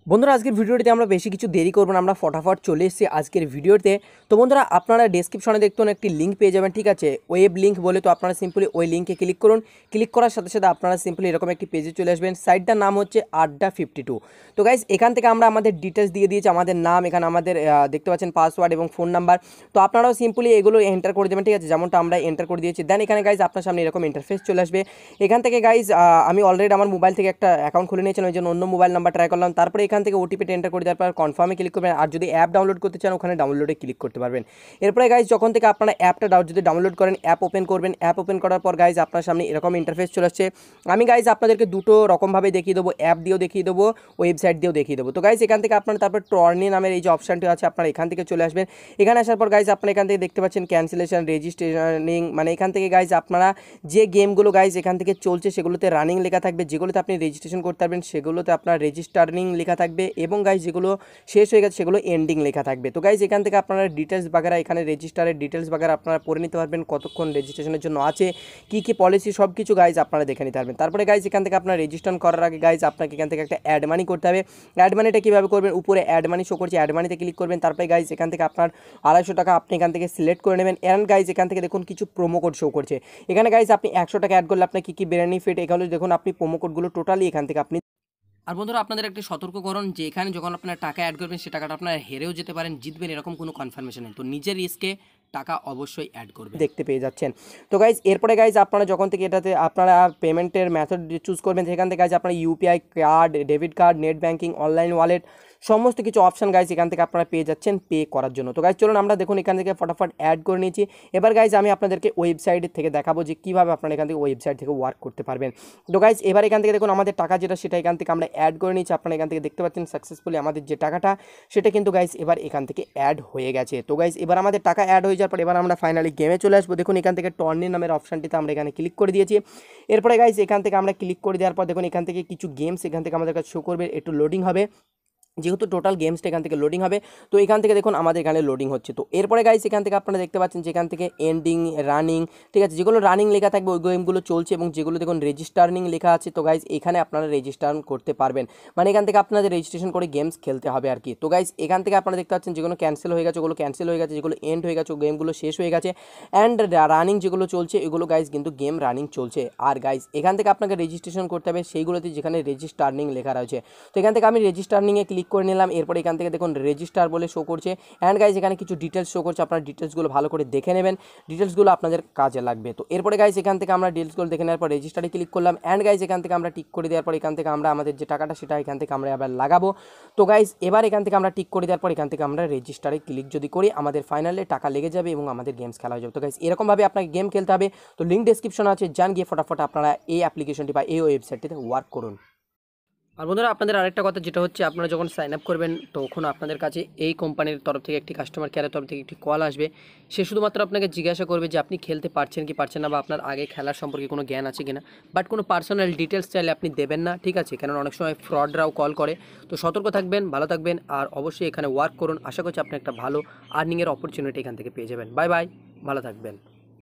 বন্ধুরা আজকের ভিডিওটিতে আমরা বেশি কিছু দেরি করব না, আমরা ফটাফট চলে এসেছি আজকের ভিডিওতে। তো বন্ধুরা আপনারা ডেসক্রিপশনে দেখুন একটি লিঙ্ক পেয়ে যাবেন, ঠিক আছে, ওয়েব লিঙ্ক বলে। তো আপনারা সিম্পলি ওই লিঙ্কে ক্লিক করুন। ক্লিক করার সাথে সাথে আপনারা সিম্পলি এরকম একটি পেজে চলে আসবেন। সাইটটার নাম হচ্ছে আড্ডা52। তো গাইজ এখান থেকে আমরা আমাদের ডিটেলস দিয়ে দিয়েছি, আমাদের নাম, এখানে আমাদের দেখতে পাচ্ছেন পাসওয়ার্ড এবং ফোন নাম্বার। তো আপনারাও সিম্পলি এগুলো এন্টার করে দেবেন, ঠিক আছে, যেমনটা আমরা এন্টার করে দিয়েছি। দেন এখানে গাইজ আপনার সামনে এরকম ইন্টারফেস চলে আসবে। এখান থেকে গাইজ আমি অলরেডি আমার মোবাইল থেকে একটা অ্যাকাউন্ট খুলে নিয়েছিলাম, ওই জন্য অন্য মোবাইল নাম্বার ট্রাই করলাম। তারপরে এখান থেকে ওটিপিটা এন্টার করে দেওয়ার পর কনফার্মে ক্লিক করবেন। আর যদি অ্যাপ ডাউনলোড করতে চান ওখানে ডাউনলোডে ক্লিক করতে পারবেন। এরপরে গাইজ যখন থেকে আপনারা অ্যাপটা যদি ডাউনলোড করেন, অ্যাপ ওপেন করবেন। অ্যাপ ওপেন করার পর গাইজ আপনার সামনে এরকম ইন্টারফেস চলে আসছে। আমি গাইজ আপনাদেরকে দুটো রকমভাবে দেখিয়ে দেবো, অ্যাপ দিয়েও দেখিয়ে দেবো, ওয়েবসাইট দিয়েও দেখিয়ে দেবো। তো গাইজ এখান থেকে আপনারা তারপর টর্নি নামের এই যে অপশানটি আছে আপনারা এখান থেকে চলে আসবেন। এখানে আসার পর গাইজ আপনারা এখান থেকে দেখতে পাচ্ছেন ক্যান্সেলেশন, রেজিস্ট্রেশনিং, মানে এখান থেকে গাইজ আপনারা যে গেমগুলো গাইজ এখান থেকে চলছে সেগুলোতে রানিং লেখা থাকবে, যেগুলোতে আপনি রেজিস্ট্রেশন করতে পারবেন সেগুলোতে আপনার রেজিস্টারিং লেখা থাকবে, এবং গাইজ যেগুলো শেষ হয়ে গেছে সেগুলো এন্ডিং লেখা থাকবে। তো গাইজ এখান থেকে আপনারা ডিটেলস বাগেরা, এখানে রেজিস্টারের ডিটেলস বাগেরা আপনারা পড়ে নিতে পারবেন, কতক্ষণ রেজিস্ট্রেশনের জন্য আছে, কী কী পলিসি, সব কিছু গাইজ আপনারা দেখে নিতে পারবেন। তারপরে গাইজ এখান থেকে আপনার রেজিস্ট্রেশন করার আগে গাইজ আপনাকে এখান থেকে একটা অ্যাড মানি করতে হবে। অ্যাড মানিটা কীভাবে করবেন, উপরে অ্যাড মানি শো করছে, অ্যাড মানিতে ক্লিক করবেন। তারপরে গাইজ এখান থেকে আপনার 250 টাকা আপনি এখান থেকে সিলেক্ট করে নেবেন। অ্যান্ড গাইজ এখান থেকে দেখুন কিছু প্রোমো কোড শো করছে। এখানে গাইজ আপনি 100 টাকা অ্যাড করলে আপনার কী কী বেনিফিট, এগুলো দেখুন আপনি প্রোমো কোডগুলো টোটালি এখান থেকে আপনি। আর বন্ধুরা আপনাদের একটি সতর্ককরণ যে এখানে যখন আপনার টাকা অ্যাড করবেন সে টাকাটা আপনার হেরেও যেতে পারেন, জিতবেন এরকম কোনো কনফার্মেশন নেই। তো নিজের রিস্কে টাকা অবশ্যই অ্যাড করবেন, দেখতে পেয়ে যাচ্ছেন। তো গাইজ এরপরে গাইজ আপনারা যখন থেকে এটাতে আপনারা পেমেন্টের মেথড চুজ করবেন, সেখান থেকে গাইজ আপনারা UPI card, debit card, net banking, online wallet, সমস্ত কিছু অপশান গাইজ এখান থেকে আপনারা পেয়ে যাচ্ছেন পে করার জন্য। তো গাইজ চলুন আমরা দেখুন এখান থেকে ফটাফট অ্যাড করে নিয়েছি। এবার গাইজ আমি আপনাদেরকে ওয়েবসাইট থেকে দেখাবো যে কীভাবে আপনারা এখান থেকে ওয়েবসাইট থেকে ওয়ার্ক করতে পারবেন। তো গাইজ এবার এখান থেকে দেখুন আমাদের টাকা যেটা সেটা এখান থেকে আমরা অ্যাড করে নিয়েছি। আপনারা এখান থেকে দেখতে পাচ্ছেন সাকসেসফুলি আমাদের যে টাকাটা সেটা কিন্তু গাইজ এবার এখান থেকে অ্যাড হয়ে গেছে। তো গাইজ এবার আমাদের টাকা অ্যাড হয়ে যাওয়ার পর এবার আমরা ফাইনালি গেমে চলে আসবো। দেখুন এখান থেকে টর্নি নামের অপশানটিতে আমরা এখানে ক্লিক করে দিয়েছি। এরপরে গাইজ এখান থেকে আমরা ক্লিক করে দেওয়ার পর দেখুন এখান থেকে কিছু গেমস এখান থেকে আমাদের কাছে শো করবে, একটু লোডিং হবে, যেহেতু টোটাল গেমসটা এখান থেকে লোডিং হবে। তো এখান থেকে দেখুন আমাদের এখানে লোডিং হচ্ছে। তো এরপরে গাইস এখান থেকে আপনারা দেখতে পাচ্ছেন যেখান থেকে এন্ডিং, রানিং, ঠিক আছে, যেগুলো রানিং লেখা থাকবে ওই গেমগুলো চলছে, এবং যেগুলো দেখুন রেজিস্টারিং লেখা আছে তো গাইস এখানে আপনারা রেজিস্টার করতে পারবেন, মানে এখান থেকে আপনাদের রেজিস্ট্রেশন করে গেমস খেলতে হবে আর কি। তো গাইস এখান থেকে আপনারা দেখতে পাচ্ছেন যেগুলো ক্যান্সেল হয়ে গেছে ওগুলো ক্যান্সেল হয়ে গেছে, যেগুলো এন্ড হয়ে গেছে গেমগুলো শেষ হয়ে গেছে, অ্যান্ড রানিং যেগুলো চলছে এগুলো গাইস কিন্তু গেম রানিং চলছে। আর গাইস এখান থেকে আপনাকে রেজিস্ট্রেশন করতে হবে সেইগুলোতে যেখানে রেজিস্টারিং লেখা রয়েছে। তো এখান থেকে আমি রেজিস্টারিংয়ে ক্লিক করে নিলাম। এরপরে এখান থেকে দেখুন রেজিস্টার বলে শো করছে, অ্যান্ড গাইজ এখানে কিছু ডিটেলস শো করছে, আপনারা ডিটেলসগুলো ভালো করে দেখে নেবেন, ডিটেলসগুলো আপনাদের কাজে লাগবে। তো এরপরে গাইজ এখান থেকে আমরা ডিটেলসগুলো দেখে নেওয়ার পর রেজিস্টারে ক্লিক করলাম, অ্যান্ড গাইজ এখান থেকে আমরা টিক করে দেওয়ার পর এখান থেকে আমরা আমাদের যে টাকাটা সেটা এখান থেকে আমরা আবার লাগাবো। তো গাইজ এবার এখান থেকে আমরা টিক করে দেওয়ার পর এখান থেকে আমরা রেজিস্টারে ক্লিক যদি করি আমাদের ফাইনালে টাকা লেগে যাবে এবং আমাদের গেমস খেলা হয়ে যাবে। তো গাইজ এরকমভাবে আপনাকে গেম খেলতে হবে। তো লিঙ্ক ডেসক্রিপশন আছে, যান গিয়ে ফটাফট আপনারা এই অ্যাপ্লিকেশনটি বা এই ওয়েবসাইটটিতে ওয়ার্ক করুন। আর বন্ধুরা আপনাদের আরেকটা কথা যেটা হচ্ছে আপনারা যখন সাইন আপ করবেন তখন আপনাদের কাছে এই কোম্পানির তরফ থেকে একটি কাস্টমার কেয়ারের তরফ থেকে একটি কল আসবে। সে শুধুমাত্র আপনাকে জিজ্ঞাসা করবে যে আপনি খেলতে পারছেন কি পারছেন না, বা আপনার আগে খেলার সম্পর্কে কোনো জ্ঞান আছে কিনা, বাট কোনো পার্সোনাল ডিটেলস চাইলে আপনি দেবেন না, ঠিক আছে, কারণ অনেক সময় ফ্রডরাও কল করে। তো সতর্ক থাকবেন, ভালো থাকবেন, আর অবশ্যই এখানে ওয়ার্ক করুন। আশা করছি আপনি একটা ভালো আর্নিংয়ের অপরচুনিটি এখান থেকে পেয়ে যাবেন। বাই বাই, ভালো থাকবেন।